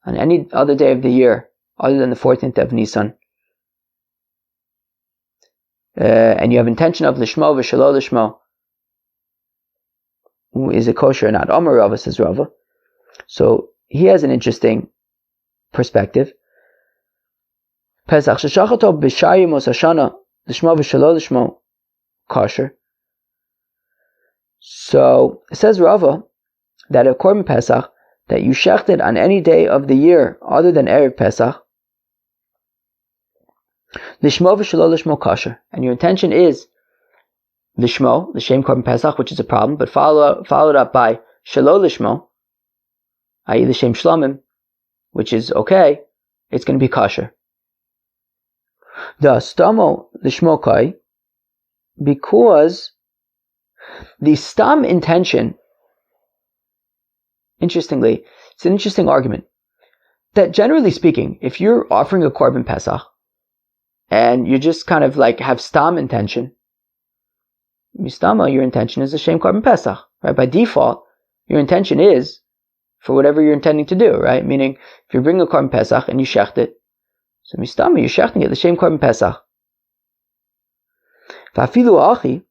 on any other day of the year other than the 14th of Nisan, and you have intention of lishmo v'shelo lishmo, is it kosher or not? Amar Rava, says Rava. So he has an interesting perspective. Pesach sheshachato b'shayim osashana lishmo v'shelo lishmo, kosher. So it says Rava that a korban pesach that you shechted on any day of the year other than Erev Pesach, lishmo v'shelo lishmo kosher, and your intention is lishmo, the shem korban pesach, which is a problem, but followed up by shelo lishmo, i.e. the shem shlomim, which is okay, it's going to be kosher. The stamo lishmo kai, because the stam intention, interestingly, it's an interesting argument, that generally speaking, if you're offering a korban pesach, and you just kind of like have stam intention, mistama, your intention is a shem korban pesach, right? By default, your intention is for whatever you're intending to do, right? Meaning, if you're bringing a korban pesach and you shecht it, so mistama, you're shechting it, the shem korban pesach. V'afilu achi,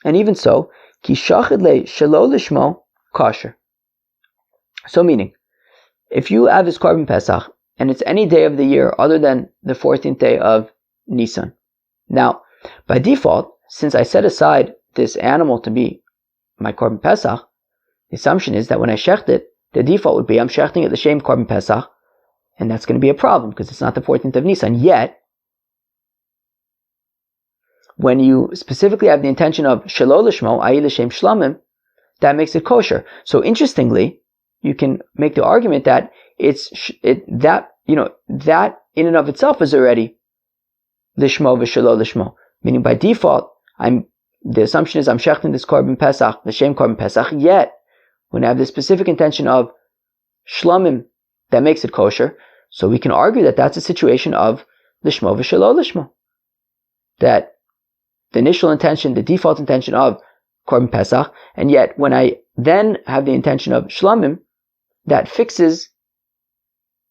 and even so, ki shachid le shelo lishmo kosher. So meaning, if you have this korban pesach and it's any day of the year other than the 14th day of Nisan. Now, by default, since I set aside this animal to be my korban pesach, the assumption is that when I shecht it, the default would be I'm shechting it the same korban pesach, and that's going to be a problem because it's not the 14th of Nisan. Yet, when you specifically have the intention of shelo lishmo, i.e. l'shem shlomim, that makes it kosher. So interestingly, you can make the argument that that in and of itself is already lishmo v'shelo lishmo. Meaning by default, the assumption is I'm shechting this korban pesach, l'shem korban pesach. Yet, when I have the specific intention of shlomim, that makes it kosher. So we can argue that that's a situation of lishmo v'shelo lishmo. That the initial intention, the default intention of korban pesach, and yet when I then have the intention of shlomim, that fixes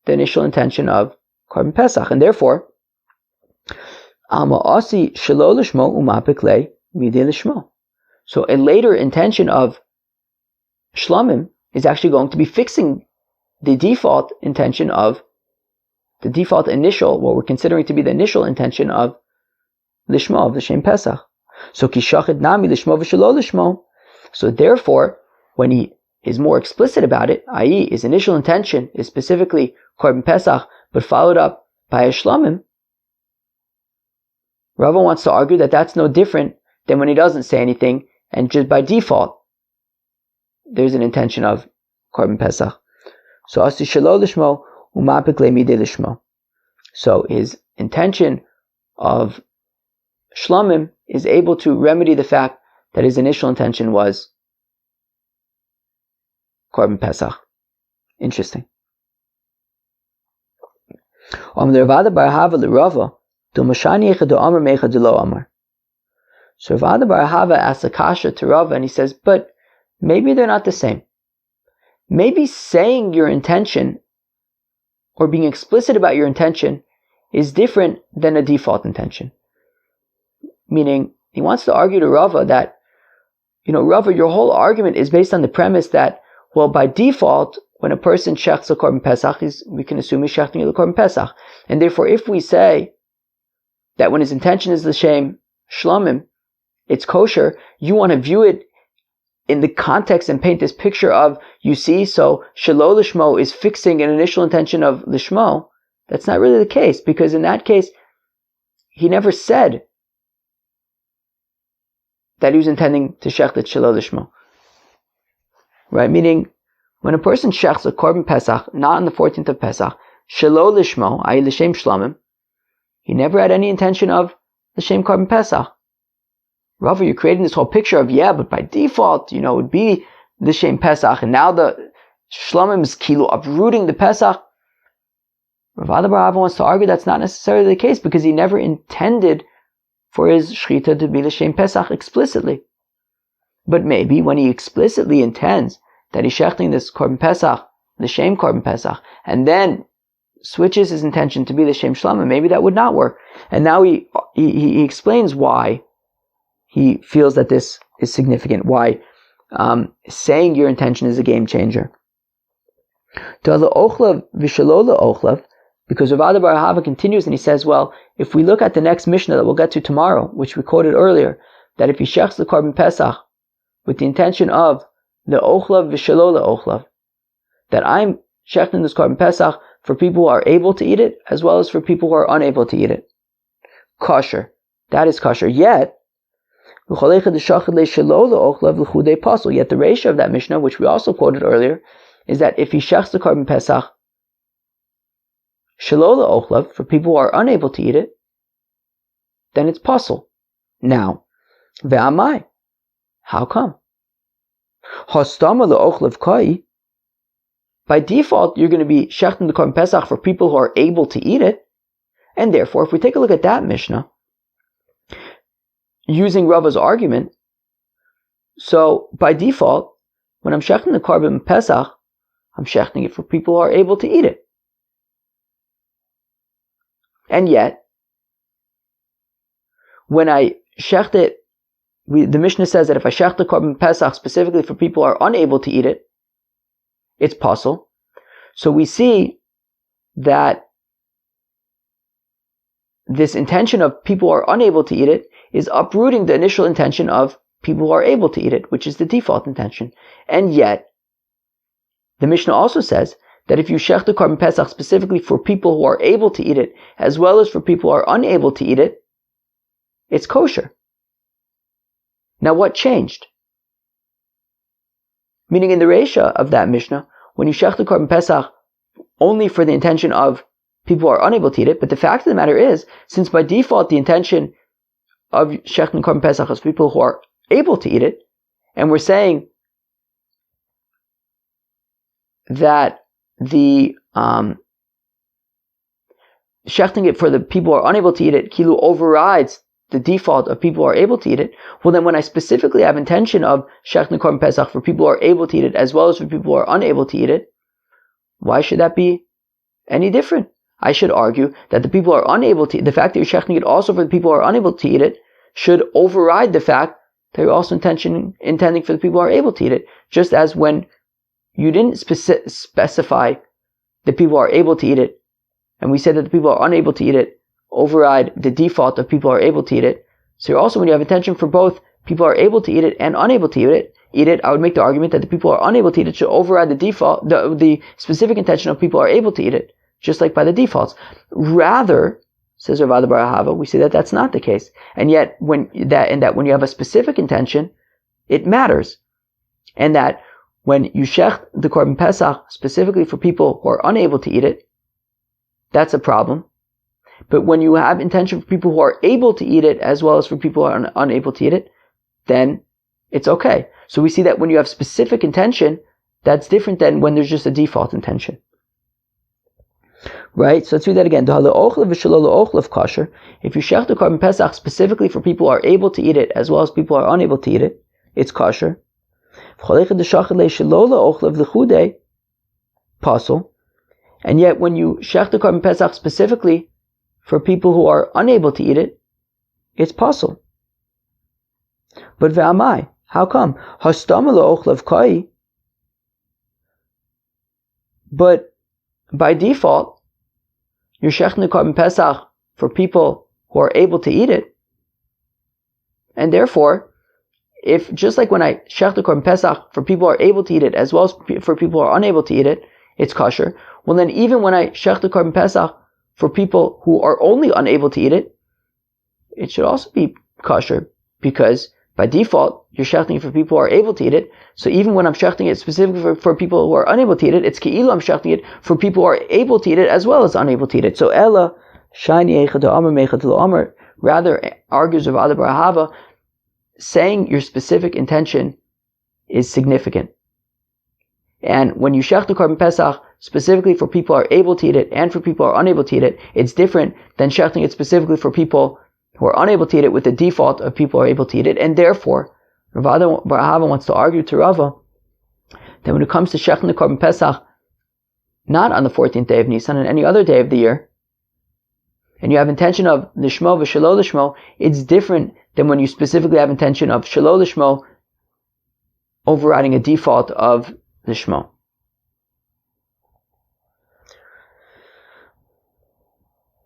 the initial intention of korban pesach, and therefore, ama'asi shelo lishmo umapik le midei lishmo. So a later intention of shlomim is actually going to be fixing the default intention of the default initial, what we're considering to be the initial intention of lishmo, of the shem pesach. So kishachid nami lishmo v'shelo lishmo. So therefore, when he is more explicit about it, i.e. his initial intention is specifically korban pesach, but followed up by a shlamim, Rava wants to argue that that's no different than when he doesn't say anything, and just by default, there's an intention of korban pesach. So asi shelo lishmo umapik le'midei lishmo. So his intention of shlamim is able to remedy the fact that his initial intention was korban pesach. Interesting. So Rav Ada bar Ahava asks a kasha to Rava, and he says, but maybe they're not the same. Maybe saying your intention or being explicit about your intention is different than a default intention. Meaning, he wants to argue to Rava that, Rava, your whole argument is based on the premise that, well, by default, when a person shechts a korban pesach, we can assume he's shechting the korban pesach. And therefore, if we say that when his intention is l'shem shlamim, it's kosher, you want to view it in the context and paint this picture of, you see, so shelo lishmo is fixing an initial intention of lishmo. That's not really the case, because in that case, he never said that he was intending to shech it shelo lishmo. Right? Meaning, when a person shechs a korban pesach, not on the 14th of Pesach, shelo lishmo, i.e. l'shem shlamim, he never had any intention of l'shem korban pesach. Rava, you're creating this whole picture of, but by default, it would be l'shem pesach, and now the shlamim is kilo uprooting the pesach. Rav Ada bar Ahava wants to argue that's not necessarily the case, because he never intended for his shechita to be l'shem pesach explicitly. But maybe when he explicitly intends that he's shechting this korban pesach, the shem korban pesach, and then switches his intention to be the shem shlamim, maybe that would not work. And now he explains why he feels that this is significant, why saying your intention is a game changer. Because Rav Ada bar Ahava continues and he says, well, if we look at the next Mishnah that we'll get to tomorrow, which we quoted earlier, that if he shechs the korban pesach with the intention of the ochlav v'shelo ochlav, that I'm shechting this korban pesach for people who are able to eat it, as well as for people who are unable to eat it. Kosher. That is kosher. Yet the ratio of that Mishnah, which we also quoted earlier, is that if he shechs the korban pesach shelo ochlav, for people who are unable to eat it, then it's pasul. Now, ve'amai. How come? By default, you're going to be shechting the korban pesach for people who are able to eat it, and therefore, if we take a look at that Mishnah, using Rava's argument, so by default, when I'm shechting the korban pesach, I'm shechting it for people who are able to eat it. And yet, when I shecht it, the Mishnah says that if I shech the korban pesach specifically for people who are unable to eat it, it's pasul. So we see that this intention of people who are unable to eat it is uprooting the initial intention of people who are able to eat it, which is the default intention. And yet, the Mishnah also says that if you shech the korban pesach specifically for people who are able to eat it, as well as for people who are unable to eat it, it's kosher. Now what changed? Meaning in the Reisha of that Mishnah, when you shech the korban pesach only for the intention of people who are unable to eat it, but the fact of the matter is, since by default the intention of shechting korban pesach is people who are able to eat it, and we're saying that the shechting it for the people who are unable to eat it, kilu overrides the default of people who are able to eat it, well then when I specifically have intention of shechting korban pesach for people who are able to eat it, as well as for people who are unable to eat it, why should that be any different? I should argue that the people who are unable to eat, the fact that you're shechting it also for the people who are unable to eat it, should override the fact that you're also intending for the people who are able to eat it. Just as when you didn't specify the people who are able to eat it, and we said that the people who are unable to eat it override the default of people who are able to eat it. So also when you have intention for both people who are able to eat it and unable to eat it, I would make the argument that the people who are unable to eat it should override the default, the specific intention of people who are able to eat it. just like by the defaults. Rather, says Rav Ada bar Ahava, we see that that's not the case. And yet, when you have a specific intention, it matters. And that when you shech the korban pesach specifically for people who are unable to eat it, that's a problem. But when you have intention for people who are able to eat it as well as for people who are unable to eat it, then it's okay. So we see that when you have specific intention, that's different than when there's just a default intention. Right? So let's read that again. If you shech the korban pesach specifically for people who are able to eat it as well as people who are unable to eat it, it's kosher. And yet when you shech the korban pesach specifically for people who are unable to eat it, it's pasul. But ve'amai, how come? But by default, you're shechting the korban pesach for people who are able to eat it. And therefore, if just like when I shech the korban pesach for people who are able to eat it as well as for people who are unable to eat it, it's kosher. Well then even when I shech the korban pesach for people who are only unable to eat it, it should also be kosher, because by default, you're shechting it for people who are able to eat it. So even when I'm shechting it specifically for people who are unable to eat it, it's ke'ilu I'm shechting it for people who are able to eat it as well as unable to eat it. So Ella, Shani Echad Amar Mechad Lo Amar, rather argues Rav Ada bar Ahava, saying your specific intention is significant. And when you shech the korban pesach specifically for people who are able to eat it and for people who are unable to eat it, it's different than shechting it specifically for people who are unable to eat it with the default of people who are able to eat it. And therefore, Rav Ada bar Ahava wants to argue to Rava that when it comes to shechting the korban pesach, not on the 14th day of Nisan, on any other day of the year, and you have intention of lishmo v'shelo lishmo, it's different than when you specifically have intention of shelo lishmo overriding a default of lishmo.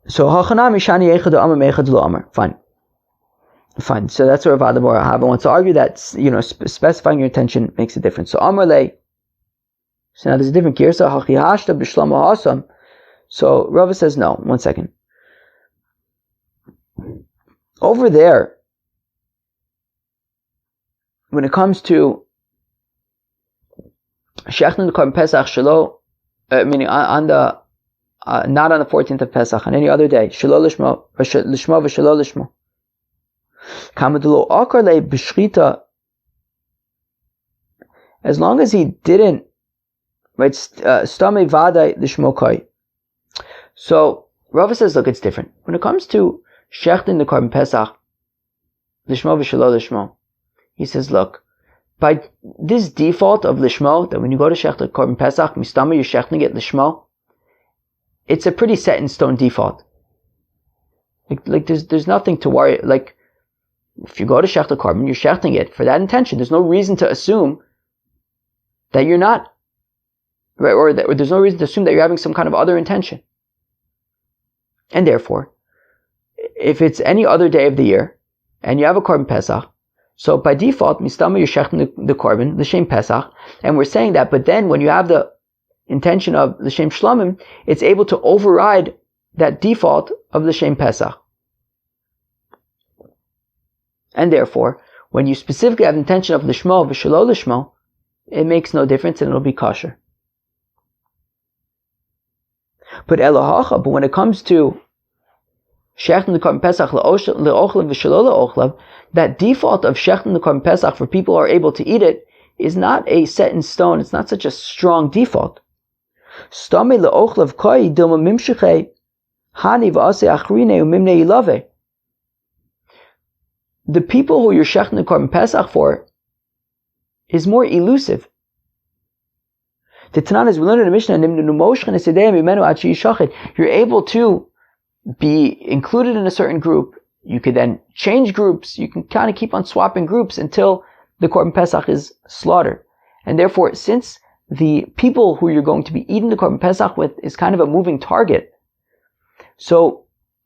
So hachanami shani echad amar mechad lo amar. Fine. So that's where Rav Ada bar Ahava wants to argue that, specifying your intention makes a difference. So amar lei. So now there's a different girsa hachihashta b'shlam ha'asam. So Rava says no. 1 second. Over there, when it comes to shechting the korban pesach shelo, meaning on the not on the 14th of Pesach, on any other day, shelo lishmo v'shelo lishmo. Kamadulu akar le b'shchita, as long as he didn't, right, stame vadai lishmo kai. So Rava says, look, it's different. When it comes to shechting the korban pesach, lishmo v'shelo lishmo, he says, look, by this default of lishmo, that when you go to shech the korban pesach, mistama, you're shechting it lishmo, it's a pretty set in stone default. Like there's nothing to worry. Like, if you go to shech the korban, you're shechting it for that intention. There's no reason to assume that you're not, right? Or there's no reason to assume that you're having some kind of other intention. And therefore, if it's any other day of the year, and you have a korban pesach, so by default, mistama, you're shechting the korban, the shem pesach, and we're saying that, but then when you have the intention of the shem shlamim, it's able to override that default of the shem pesach. And therefore, when you specifically have intention of lishmo v'shelo lishmo, it makes no difference and it'll be kosher. But elohacha, but when it comes to shechting the korban pesach le'ochlav v'shelo le'ochlav, that default of shechting the korban pesach for people who are able to eat it is not a set in stone. It's not such a strong default. Stame le'ochlav koi dilma mimshechei hani v'aseh achrine u'mimne ilave. The people who you're shechting the korban pesach for is more elusive. The Tanan is, we learned in the Mishnah, you're able to be included in a certain group. You could then change groups. You can kind of keep on swapping groups until the korban pesach is slaughtered. And therefore, since the people who you're going to be eating the korban pesach with is kind of a moving target, so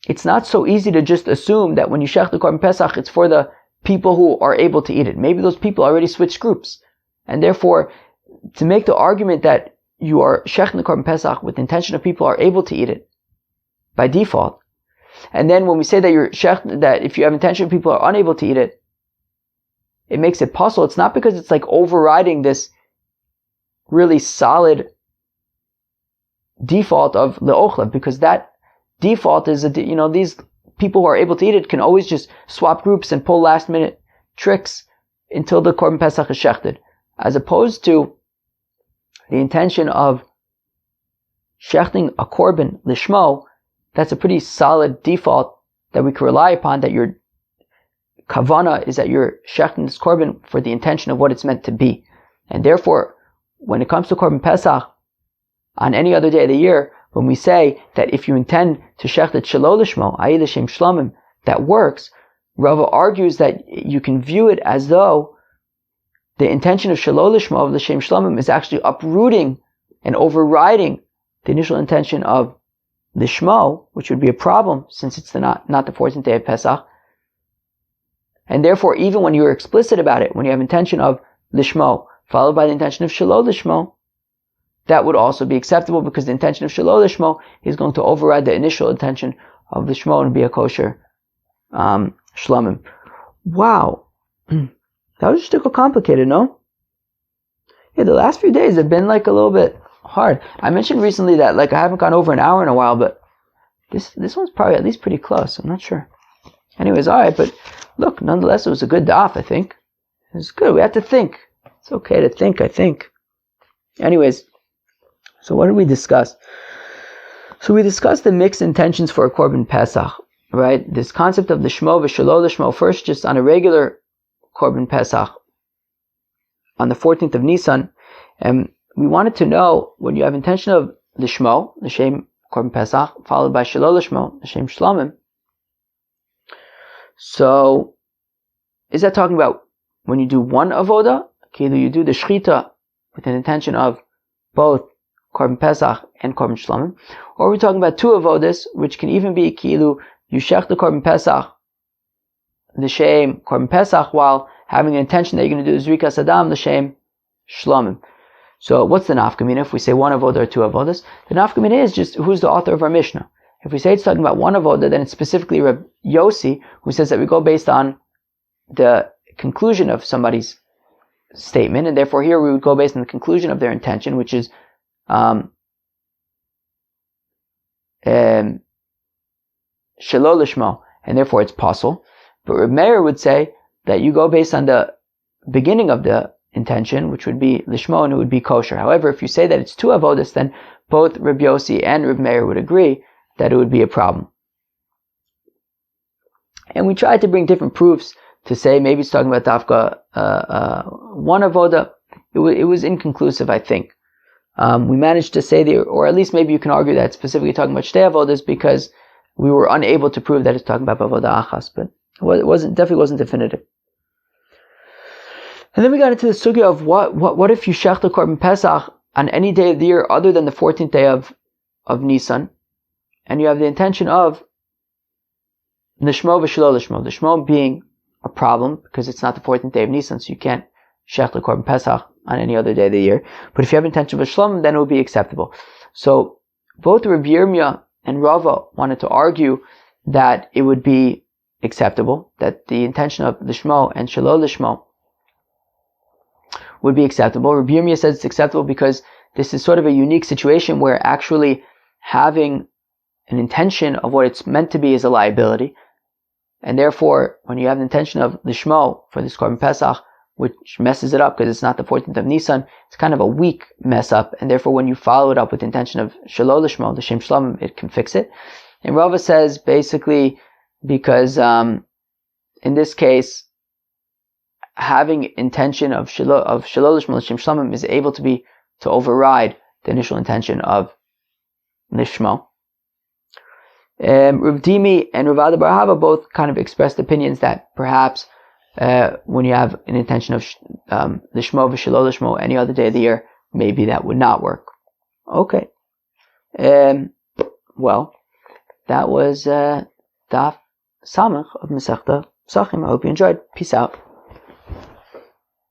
it's not so easy to just assume that when you shech the korban pesach, it's for the people who are able to eat it. Maybe those people already switched groups. And therefore, to make the argument that you are shechting the korban pesach with the intention of people are able to eat it by default. And then when we say that that if you have intention of people are unable to eat it, it makes it possible. It's not because it's like overriding this really solid default of le'ochla, because that default is these people who are able to eat it can always just swap groups and pull last minute tricks until the korban pesach is shechted, as opposed to the intention of shechting a korban lishmo. That's a pretty solid default that we can rely upon, that your kavana is that you're shechting this korban for the intention of what it's meant to be. And therefore, when it comes to korban pesach, on any other day of the year, when we say that if you intend to shech it shelo lishmo, i.e. l'shem shlomim, that works, Rava argues that you can view it as though the intention of shelo lishmo, of l'shem shlomim, is actually uprooting and overriding the initial intention of lishmo, which would be a problem since it's not the 14th day of Pesach. And therefore, even when you're explicit about it, when you have intention of lishmo followed by the intention of shelo lishmo, that would also be acceptable, because the intention of shelo lishmo is going to override the initial intention of lishmo and be a kosher shlomim. Wow, that was just a little complicated, no? Yeah, the last few days have been like a little bit hard. I mentioned recently that like I haven't gone over an hour in a while, but this one's probably at least pretty close. I'm not sure. Anyways, alright, but look, nonetheless, it was a good daf, I think. It was good. We had to think. It's okay to think, I think. Anyways, so what did we discuss? So we discussed the mixed intentions for a korban pesach, right? This concept of the shmo v'shelo lishmo, first just on a regular korban pesach, on the 14th of Nisan, and we wanted to know, when you have intention of the shmo, the shem korban pesach, followed by shelo lishmo, the shem shlomim, so is that talking about when you do one avoda, either you do the shchita with an intention of both korban pesach and korban shlomim, or are we talking about two avodas, which can even be kilu you shech the korban pesach, the shem korban pesach, while having an intention that you're going to do zrikas adam, the shem shlomim. So what's the nafkamina if we say one avoda or two avodas? The nafkamina is just who's the author of our Mishnah. If we say it's talking about one avoda, then it's specifically Reb Yossi, who says that we go based on the conclusion of somebody's statement, and therefore here we would go based on the conclusion of their intention, which is shelo lishmo, and therefore it's possible. But Reb Meir would say that you go based on the beginning of the intention, which would be lishmo, and it would be kosher. However, if you say that it's two avodas, then both Reb Yossi and Reb Meir would agree that it would be a problem. And we tried to bring different proofs to say maybe it's talking about dafka one avoda. It was inconclusive, I think. We managed to say or at least maybe you can argue that it's specifically talking about shtei avodas, because we were unable to prove that it's talking about avoda achas, but it definitely wasn't definitive. And then we got into the sugya of what if you shech the korban pesach on any day of the year other than the 14th day of Nisan, and you have the intention of nishmo v'shelo lishmo, the shmo being a problem because it's not the 14th day of Nisan, so you can't shech the korban pesach on any other day of the year. But if you have intention of shlom, then it would be acceptable. So both Rabbi Yirmiyah and Rava wanted to argue that it would be acceptable, that the intention of the shmo and shelo lishmo would be acceptable. Rabbi Yirmiyah says it's acceptable because this is sort of a unique situation where actually having an intention of what it's meant to be is a liability, and therefore when you have the intention of the shmo for this korban pesach, which messes it up because it's not the 14th of Nisan, it's kind of a weak mess up, and therefore when you follow it up with the intention of shelo lishmo, the shem shlomim, it can fix it. And Rava says basically because in this case having intention of shelo lishmo, the shem shlomim, is able to override the initial intention of lishmo. Rav Dimi and Rav Ada Bar Hava both kind of expressed opinions that perhaps when you have an intention of lishmo v'shelo lishmo any other day of the year, maybe that would not work. Okay. Well, that was Daf Samach of Masechta Pesachim. I hope you enjoyed. Peace out.